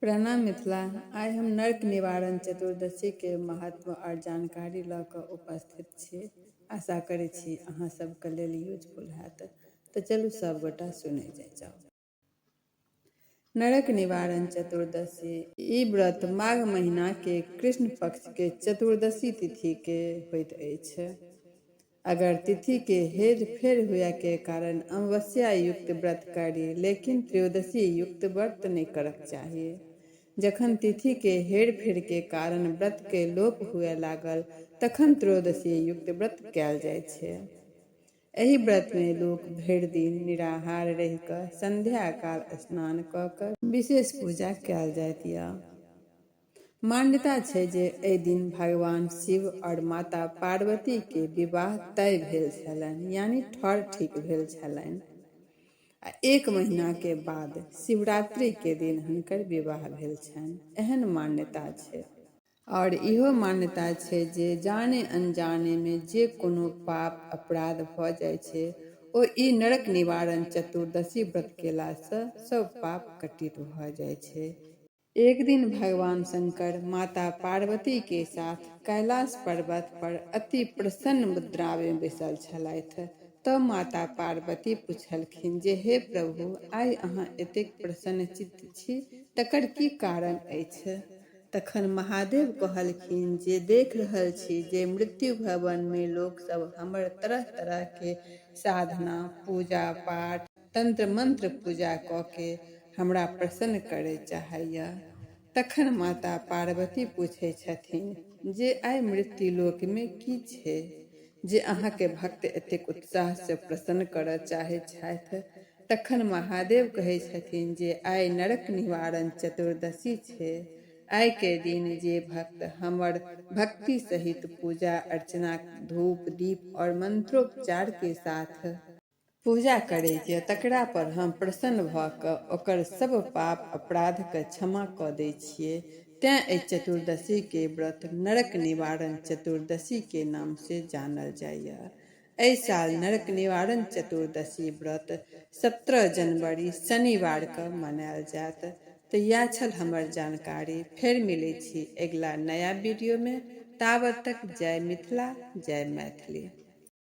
प्रणाम मिथिला। आइ हम नर्क निवारण चतुर्दशी के महत्व और जानकारी लऽ कऽ उपस्थित छी। आशा करै छी अहाँ सबके लेल यूजफुल हैत। तऽ चलू सबगोटा सुनै जाउ। नरक निवारण चतुर्दशी ई व्रत माघ महीना के कृष्ण पक्ष के चतुर्दशी तिथि के होइत अछि। अगर तिथि के हेर फेर हुए के कारण अमावस्या युक्त व्रत करी, लेकिन त्रयोदशी युक्त व्रत नहीं करक चाहिए। जखन तिथि के हेर फेर के कारण व्रत के लोप हुए लागल तखन त्रयोदशी युक्त व्रत कयल जाय छै। एहि व्रत में लोक भरि दिन निराहार रहि कऽ संध्या काल स्नान कऽ कऽ विशेष पूजा कयल जाइत यऽ। मान्यता छै जे एहि दिन भगवान शिव और माता पार्वती के विवाह तय भेल छलनि, यानी ठर ठीक भेल छलनि। आ 1 महीना के बाद शिवरात्रि के दिन हुनकर विवाह भेल छनि, एहन मान्यता छै। और इहो मान्यता छै जे जाने अनजाने में जे कोनो पाप अपराध भऽ जाइ छै ओ ई नरक निवारण चतुर्दशी व्रत केलासँ सब पाप कटित भऽ जाइ छै। एक दिन भगवान शंकर माता पार्वती के साथ कैलाश पर्वत पर अति प्रसन्न मुद्रा में बैसल छलथि। तऽ माता पार्वती पूछलखिन जे हे प्रभु, आइ अहाँ एतेक प्रसन्नचित्त छी, तकर की कारण अछि? तखन महादेव कहलखिन जे देख रहल छी जे मृत्यु भवन में लोक सब हमर तरह तरह के साधना, पूजा पाठ, तंत्र मंत्र पूजा कऽ के हमरा प्रसन्न करे चाहैया। तखन माता पार्वती पूछे छथिन जे आइ मृत्यु लोक में की छै जे अहाँ के भक्त एतेक उत्साह से प्रसन्न करऽ चाहे छथि? तखन महादेव कहे छथिन जे आइ नरक निवारण चतुर्दशी छै। आइ के दिन जे भक्त हमर भक्ति सहित पूजा अर्चना, धूप दीप और मंत्रोपचार के साथ पूजा करैए, तकरा पर हम प्रसन्न भऽ कऽ ओकर सब पाप अपराध के क्षमा कऽ दै छियै। तैं एहि चतुर्दशी के व्रत नरक निवारण चतुर्दशी के नाम से जानल जाइए। एहि साल नरक निवारण चतुर्दशी व्रत 17 जनवरी शनिवार के मनायल जायत। तऽ इएह छल हमर जानकारी। फेर मिलै छी अगला नया वीडियो में। ताबत तक जय मिथिला, जय मैथिली।